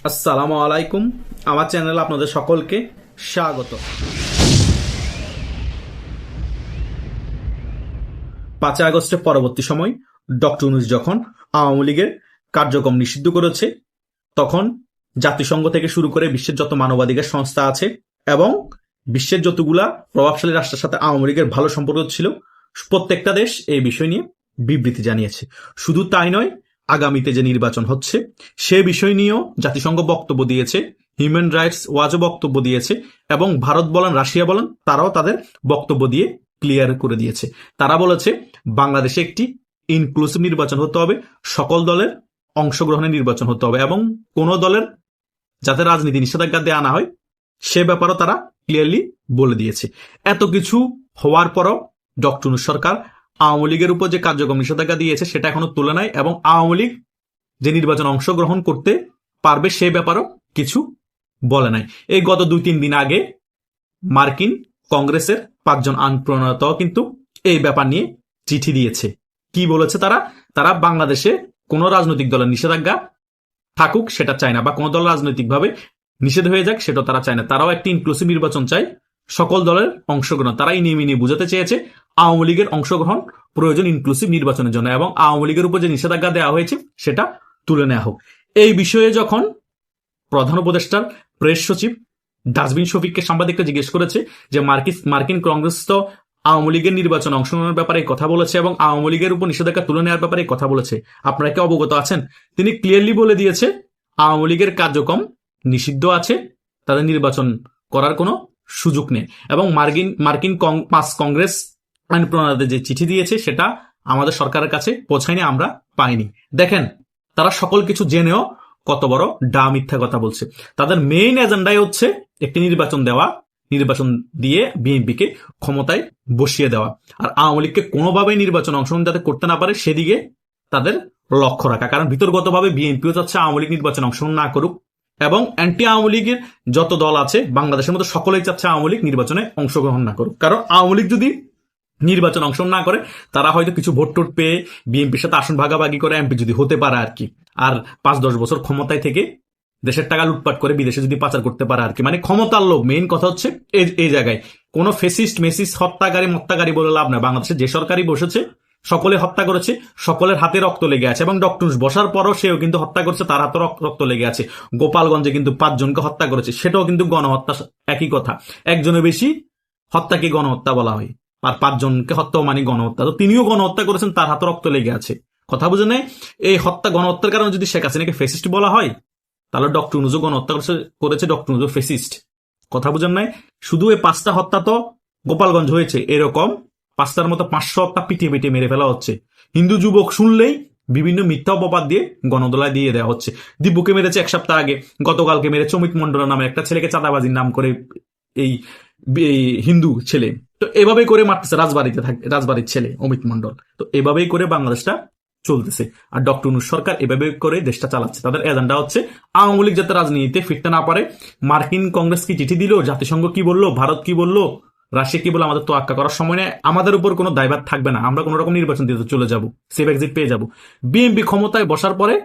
আসসালামু আলাইকুম। আমার চ্যানেলে আপনাদের সকলকে স্বাগত। 5ই আগস্টের পরবর্তী সময় ডক্টর ইউনূস যখন আওয়ামী লীগের কার্যক্রম নিষিদ্ধ করেছে, তখন জাতিসংঘ থেকে শুরু করে বিশ্বের যত মানবাধিকার সংস্থা আছে এবং বিশ্বের যতগুলা প্রভাবশালী রাষ্ট্রের সাথে আওয়ামী লীগের ভালো সম্পর্ক ছিল, প্রত্যেকটা দেশ এই বিষয় নিয়ে বিবৃতি জানিয়েছে। শুধু তাই নয়, আগামীতে যে নির্বাচন হচ্ছে সে বিষয় নিয়েও জাতিসংঘ বক্তব্য দিয়েছে, হিউম্যান রাইটস ওয়াচও বক্তব্য দিয়েছে এবং ভারত বলেন রাশিয়া বলেন তারাও তাদের বক্তব্য দিয়ে ক্লিয়ার করে দিয়েছে। তারা বলেছে বাংলাদেশে একটি ইনক্লুসিভ নির্বাচন হতে হবে, সকল দলের অংশগ্রহণের নির্বাচন হতে হবে এবং কোনো দলের যাতে রাজনীতি নিষেধাজ্ঞা দেওয়া না হয় সে ব্যাপারও তারা ক্লিয়ারলি বলে দিয়েছে। এত কিছু হওয়ার পরও ডক্টর ইউনূস সরকার আওয়ামী লীগের উপর যে কার্যক্রম নিষেধাজ্ঞা দিয়েছে সেটা এখনো তুলে নাই এবং আওয়ামী লীগ যে নির্বাচন অংশগ্রহণ করতে পারবে সে ব্যাপারও কিছু বলে নাই। এই গত 2-3 দিন আগে মার্কিন কংগ্রেসের 5জন আইন প্রণেতাও কিন্তু এই ব্যাপার নিয়ে চিঠি দিয়েছে। কি বলেছে তারা? তারা বাংলাদেশে কোনো রাজনৈতিক দলের নিষেধাজ্ঞা থাকুক সেটা চায় না, বা কোনো দল রাজনৈতিকভাবে নিষেধ হয়ে যাক সেটা তারা চায় না। তারাও একটি ইনক্লুসিভ নির্বাচন চায়, সকল দলের অংশগ্রহণ। তারা এই নিয়ে বুঝাতে চেয়েছে আওয়ামী লীগের অংশগ্রহণ প্রয়োজন ইনক্লুসিভ নির্বাচনের জন্য এবং আওয়ামী লীগের উপর যে নিষেধাজ্ঞা দেওয়া হয়েছে সেটা তুলে নেওয়া হোক। এই বিষয়ে যখন প্রধান উপদেষ্টার প্রেস সচিব ডাস্টবিন শফিককে সাংবাদিকরা জিজ্ঞেস করেছে যে মার্কিন কংগ্রেস তো আওয়ামী লীগের নির্বাচন অংশগ্রহণের ব্যাপারে কথা বলেছে এবং আওয়ামী লীগের উপর নিষেধাজ্ঞা তুলে নেওয়ার ব্যাপারে কথা বলেছে, আপনারা কি অবগত আছেন? তিনি ক্লিয়ারলি বলে দিয়েছে আওয়ামী লীগের কার্যক্রম নিষিদ্ধ আছে, তাদের নির্বাচন করার কোনো সুযোগ নেই এবং মার্কিন 5 কংগ্রেস আইন প্রণেতাদের যে চিঠি দিয়েছে সেটা আমাদের সরকারের কাছে পৌঁছায়নি, আমরা পাইনি। দেখেন, তারা সকল কিছু জেনেও কত বড় মিথ্যা কথা বলছে। তাদের মেইন এজেন্ডাই হচ্ছে একটি নির্বাচন দেওয়া, নির্বাচন দিয়ে বিএনপিকে ক্ষমতায় বসিয়ে দেওয়া আর আওয়ামী লীগকে কোনোভাবেই নির্বাচন অংশগ্রহণ যাতে করতে না পারে সেদিকে তাদের লক্ষ্য রাখা। কারণ ভিতরগতভাবে বিএনপিও চাচ্ছে আওয়ামী লীগ নির্বাচন অংশগ্রহণ না করুক এবং অ্যান্টি আওয়ামী লীগের যত দল আছে বাংলাদেশের মধ্যে সকলেই চাচ্ছে আওয়ামী লীগ নির্বাচনে অংশগ্রহণ না করুক। কারণ আওয়ামী লীগ যদি নির্বাচন অংশগ্রহণ না করে তারা হয়তো কিছু ভোট টোট পেয়ে বিএনপির সাথে আসন ভাগাভাগি করে এমপি যদি হতে পারে আর কি, আর 5-10 বছর ক্ষমতায় থেকে দেশের টাকা লুটপাট করে বিদেশে যদি পাচার করতে পারে আর কি, মানে ক্ষমতার লোভ। মেইন কথা হচ্ছে এই জায়গায় কোন ফেসিস্ট মেসিস্ট হত্যাকারী বলে লাভ না। বাংলাদেশে যে সরকারই বসেছে সকলে হত্যা করেছে, সকলের হাতে রক্ত লেগে আছে এবং ডক্টর ইউনূস বসার পরও সেও কিন্তু হত্যা করেছে, তার হাতে রক্ত লেগে আছে। গোপালগঞ্জে কিন্তু 5 জনকে হত্যা করেছে, সেটাও কিন্তু গণহত্যা। একই কথা, একজনের বেশি হত্যাকে গণহত্যা বলা হয় আর 5 জনকে হত্যা মানে গণহত্যা। তো তিনিও গণহত্যা করেছেন, তার হাতে রক্ত লেগে আছে। কথা বুঝে নেই? এই গণহত্যার কারণে যদি শেখ হাসিনাকে ফেসিস্ট বলা হয় তাহলে ডক্টর ইউনূসও গণহত্যা করেছে, ডক্টর ইউনূসও ফেসিস্ট। কথা বুঝেন নাই? শুধু এই 5টা হত্যা তো গোপালগঞ্জ হয়েছে, এরকম 5টার মতো 500 হত্যা পিটিয়ে পিটিয়ে মেরে ফেলা হচ্ছে। হিন্দু যুবক শুনলেই বিভিন্ন মিথ্যা অপবাদ দিয়ে গণদোলায় দিয়ে দেওয়া হচ্ছে। দিব্যকে মেরেছে 1 সপ্তাহ আগে, গতকালকে মেরেছে অমিত মন্ডল নামে একটা ছেলেকে চাঁদাবাজির নাম করে, এই হিন্দু ছেলে। তো এভাবেই করে মারতেছে রাজবাড়ির ছেলে অমিত মন্ডল। তো এভাবেই করে বাংলাদেশটা চলতেছে আর ডক্টর ইউনূস সরকার এভাবে করে দেশটা চালাচ্ছে। তাদের এজেন্ডা হচ্ছে আওয়ামী লীগ যাতে রাজনীতিতে ফিরতে না পারে। মার্কিন কংগ্রেস কি চিঠি দিল, জাতিসংঘ কি বললো, ভারত কি বললো, রাশিয়া কি বললো, আমাদের তো আক্কা করার সময় নেই, আমাদের উপর কোনো দায়ভার থাকবে না, আমরা কোন রকম নির্বাচন দিতে চলে যাব, সেফ এক্সিট পেয়ে যাব। বিএনপি ক্ষমতায় বসার পরে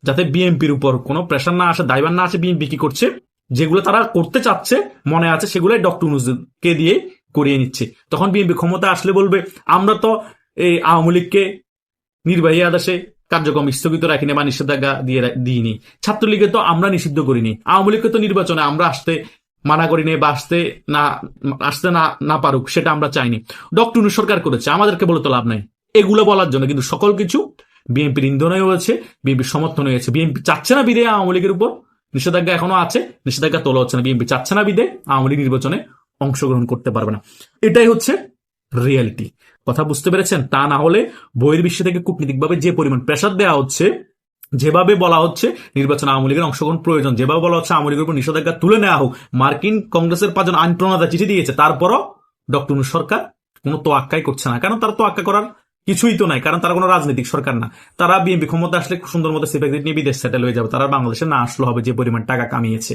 যাতে বিএনপির উপর কোনো প্রেশার না আসে, দায়ভার না আসে, বিএনপি কি করছে যেগুলো তারা করতে চাচ্ছে মনে আছে সেগুলোই ডক্টর ইউনূসকে দিয়ে করিয়ে নিচ্ছে। তখন বিএনপি ক্ষমতা আসলে বলবে আমরা তো এই আওয়ামী লীগকে নির্বাহী আদেশে কার্যক্রম স্থগিত রাখিনি বা নিষেধাজ্ঞা দিইনি, ছাত্রলীগকে তো আমরা নিষিদ্ধ করিনি, আওয়ামী লীগকে তো নির্বাচনে আমরা আসতে মানা করিনি বা আসতে না পারুক সেটা আমরা চাইনি, ডক্টর ইউনূস সরকার করেছে, আমাদেরকে বলে তো লাভ নাই। এগুলো বলার জন্য কিন্তু সকল কিছু বিএনপির ইন্ধন হয়েছে, বিএনপির সমর্থন হয়েছে। বিএনপি চাচ্ছে না বিদে আওয়ামী লীগের উপর নিষেধাজ্ঞা এখনো আছে, নিষেধাজ্ঞা তোলা হচ্ছে না। বিএনপি চাচ্ছে না বিদে আওয়ামী লীগ নির্বাচনে অংশগ্রহণ করতে পারবে না। এটাই হচ্ছে রিয়েলিটি। কথা বুঝতে পেরেছেন? তা না হলে বহির বিশ্ব থেকে কূটনীতিকভাবে যে পরিমাণ প্রেসার দেওয়া হচ্ছে, যেভাবে বলা হচ্ছে নির্বাচন আওয়ামী লীগের অংশগ্রহণ প্রয়োজন, যেভাবে বলা হচ্ছে আওয়ামী লীগের উপর নিষেধাজ্ঞা তুলে নেওয়া হোক, মার্কিন কংগ্রেসের 5 জন আইন প্রণেতা চিঠি দিয়েছে, তারপরও ডক্টর ইউনূস সরকার কোনো তোয়াক্কাই করছে না। কারণ তারা তোয়াক্কা করার কিছুই তো নাই, কারণ তারা কোনো রাজনৈতিক সরকার না। তারা বিএনপি ক্ষমতা আসলে সুন্দর মতো সেফ এক্সিট নিয়ে বিদেশ সেটেল হয়ে যাবে, তারা বাংলাদেশে না আসলে হবে যে পরিমাণ টাকা কামিয়েছে।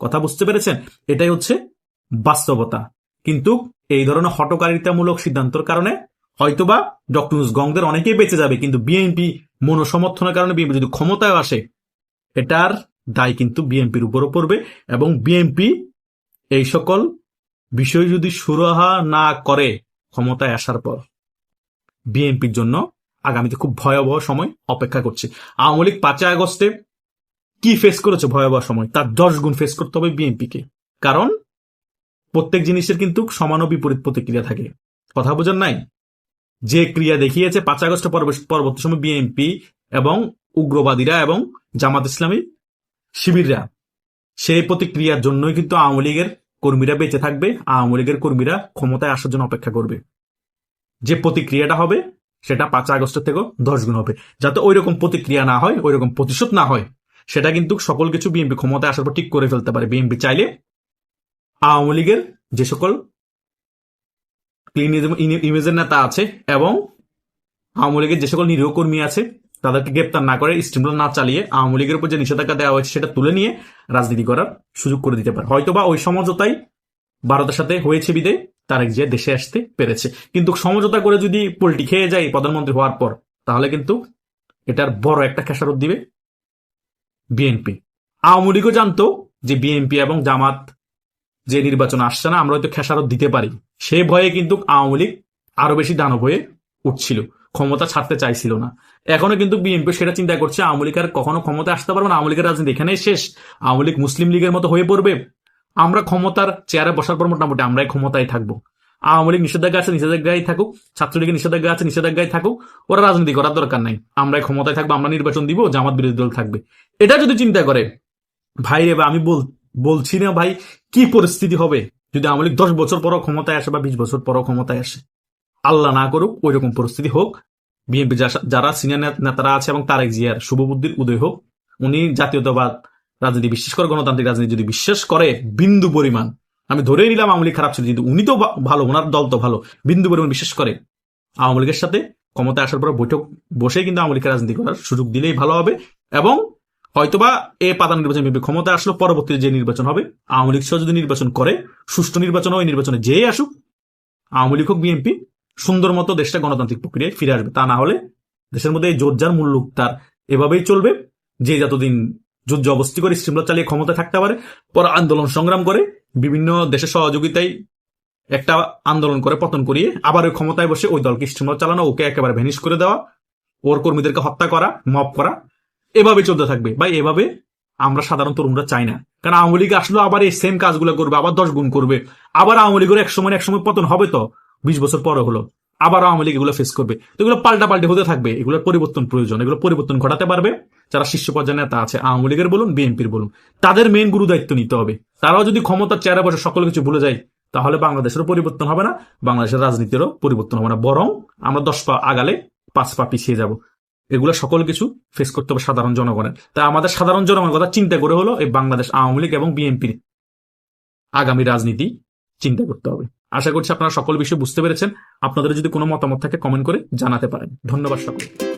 কথা বুঝতে পেরেছেন? এটাই হচ্ছে বাস্তবতা। কিন্তু এই ধরনের হটকারিতামূলক সিদ্ধান্তের কারণে হয়তোবা ডক্টর ইউনূস গংদের অনেকেই বেঁচে যাবে, কিন্তু বিএনপি মনোসমর্থনের কারণে বিএনপি যদি ক্ষমতায় আসে এটার দায় কিন্তু বিএনপির উপরও পড়বে এবং বিএনপি এই সকল বিষয় যদি সুরাহা না করে ক্ষমতায় আসার পর বিএনপির জন্য আগামীতে খুব ভয়াবহ সময় অপেক্ষা করছে। আওয়ামী লীগ 5 আগস্টে কি ফেস করেছে ভয়াবহ সময়, তার 10 গুণ ফেস করতে হবে বিএনপিকে। কারণ প্রত্যেক জিনিসের কিন্তু সমান ও বিপরীত প্রতিক্রিয়া থাকে, কথা বোঝেন নাই? যে ক্রিয়া দেখিয়েছে 5 আগস্ট পরবর্তী সময় বিএনপি এবং উগ্রবাদীরা এবং জামাত ইসলামী শিবিররা, সেই প্রতিক্রিয়ার জন্যই কিন্তু আওয়ামী লীগের কর্মীরা বেঁচে থাকবে, আওয়ামী লীগের কর্মীরা ক্ষমতায় আসার জন্য অপেক্ষা করবে। যে প্রতিক্রিয়াটা হবে সেটা 5 আগস্টের থেকেও 10 গুণ হবে। যাতে ওই রকম প্রতিক্রিয়া না হয়, ওই রকম প্রতিশোধ না হয়, সেটা কিন্তু সকল কিছু বিএনপি ক্ষমতায় আসার পর ঠিক করে ফেলতে পারে। বিএনপি চাইলে আওয়ামী লীগের যে সকল ক্লিন ইমেজের নেতা আছে এবং আওয়ামী লীগের যে সকল নিরীহ কর্মী আছে তাদেরকে গ্রেপ্তার না করে, স্টিমরোল না চালিয়ে আওয়ামী লীগের উপর যে নিষেধাজ্ঞা দেওয়া হয়েছে সেটা তুলে নিয়ে রাজনীতি করার সুযোগ করে দিতে পারে। হয়তোবা ওই সমঝোতাই ভারতের সাথে হয়েছে বিদে তারেক জিয়া দেশে আসতে পেরেছে। কিন্তু সমঝোতা করে যদি পোল্টি খেয়ে যায় প্রধানমন্ত্রী হওয়ার পর, তাহলে কিন্তু এটার বড় একটা খেসারত দিবে বিএনপি। আওয়ামী লীগও জানতো যে বিএনপি এবং জামাত যে নির্বাচন আসছে না, আমরা হয়তো খেসারত দিতে পারি, সে ভয়ে কিন্তু আওয়ামী লীগ আরো বেশি দানব হয়ে উঠছিল, ক্ষমতা ছাড়তে চাইছিল না। এখনো কিন্তু বিএনপি সেটা চিন্তা করছে আওয়ামী লীগ আর কখনো ক্ষমতা আসতে পারবে না, আওয়ামী লীগের রাজনীতি এখানেই শেষ, আওয়ামী লীগ মুসলিম লীগের মতো হয়ে পড়বে, আমরা ক্ষমতার চেয়ারে বসার পর মোটামুটি আমরাই ক্ষমতায় থাকবো। আওয়ামী লীগ নিষেধাজ্ঞা আছে, নিষেধাজ্ঞায় থাকুক, ছাত্রলীগের নিষেধাজ্ঞা আছে, নিষেধাজ্ঞায় থাকুক, ওরা রাজনীতি করার দরকার নাই, আমরাই ক্ষমতায় থাকবো, আমরা নির্বাচন দিব, জামাত বিরোধী দল থাকবে। এটা যদি চিন্তা করে ভাই রে, আমি বলছি না ভাই কি পরিস্থিতি হবে যদি আওয়ামী লীগ 10 বছর পরও ক্ষমতায় আসে বা 20 বছর পরও ক্ষমতায় আসে। আল্লাহ না করুক ওই রকম পরিস্থিতি হোক, বিএনপি যারা সিনিয়র নেতারা আছে এবং তারেক জিয়ার শুভবুদ্ধির উদয় হোক, উনি জাতীয়তাবাদ রাজনীতি বিশ্বাস করে, গণতান্ত্রিক রাজনীতি যদি বিশ্বাস করে বিন্দু পরিমাণ, আমি ধরেই নিলাম আওয়ামী লীগ খারাপ ছিল, কিন্তু উনি তো ভালো, ওনার দল তো ভালো, বিন্দু পরিমাণ বিশ্বাস করে আওয়ামী লীগের সাথে ক্ষমতায় আসার পর বৈঠক বসে কিন্তু আওয়ামী লীগের রাজনীতি করার সুযোগ দিলেই ভালো হবে। এবং হয়তোবা এই পাতা নির্বাচন ক্ষমতা আসলো, পরবর্তীতে যে নির্বাচন হবে আওয়ামী লীগ সহ যদি নির্বাচন করে, সুষ্ঠু নির্বাচন ওই নির্বাচনে যেই আসুক, আওয়ামী লীগ হোক বিএনপি, সুন্দর মতো দেশটা গণতান্ত্রিক প্রক্রিয়ায় ফিরে আসবে। তা না হলে দেশের মধ্যে এই জোর যার মূল্য তার এভাবেই চলবে, যে যতদিন যুদ্ধ জবস্তি করে স্টিমরোল চালিয়ে ক্ষমতায় থাকতে পারে, পরে আন্দোলন সংগ্রাম করে বিভিন্ন দেশের সহযোগিতায় একটা আন্দোলন করে পতন করিয়ে আবার ওই ক্ষমতায় বসে ওই দলকে স্টিমরোল চালানো, ওকে একেবারে ভ্যানিশ করে দেওয়া, ওর কর্মীদেরকে হত্যা করা, মব করা, এভাবে চলতে থাকবে। ভাই এভাবে আমরা সাধারণ তরুণরা চাই না। কারণ আওয়ামী লীগ আসলো আবার এই সেম কাজগুলো করবে, আবার 10 গুণ করবে, আবার আওয়ামী লীগের একসময় পতন হবে, তো 20 বছর পরে হলো আবার আওয়ামী লীগ এগুলো ফেস করবে। তো এগুলো পাল্টাপাল্টি হতে থাকবে, এগুলোর পরিবর্তন প্রয়োজন। এগুলো পরিবর্তন ঘটাতে পারবে যারা শীর্ষ পর্যায়ে নেতা আছে, আওয়ামী লীগের বলুন বিএনপির বলুন, তাদের মেইন গুরু দায়িত্ব নিতে হবে। তারাও যদি ক্ষমতার চেয়ারে বসে সকল কিছু ভুলে যায়, তাহলে বাংলাদেশেরও পরিবর্তন হবে না, বাংলাদেশের রাজনীতিরও পরিবর্তন হবে না, বরং আমরা 10 পা আগালে 5 পা পিছিয়ে যাব। এগুলো সকল কিছু ফেস করতে হবে সাধারণ জনগণের। তাই আমাদের সাধারণ জনগণের কথা চিন্তা করে হলো এই বাংলাদেশ আওয়ামী লীগ এবং বিএনপির আগামী রাজনীতি চিন্তা করতে হবে। আশা করছি আপনারা সকল বিষয় বুঝতে পেরেছেন। আপনাদের যদি কোনো মতামত থাকে কমেন্ট করে জানাতে পারেন। ধন্যবাদ সকলকে।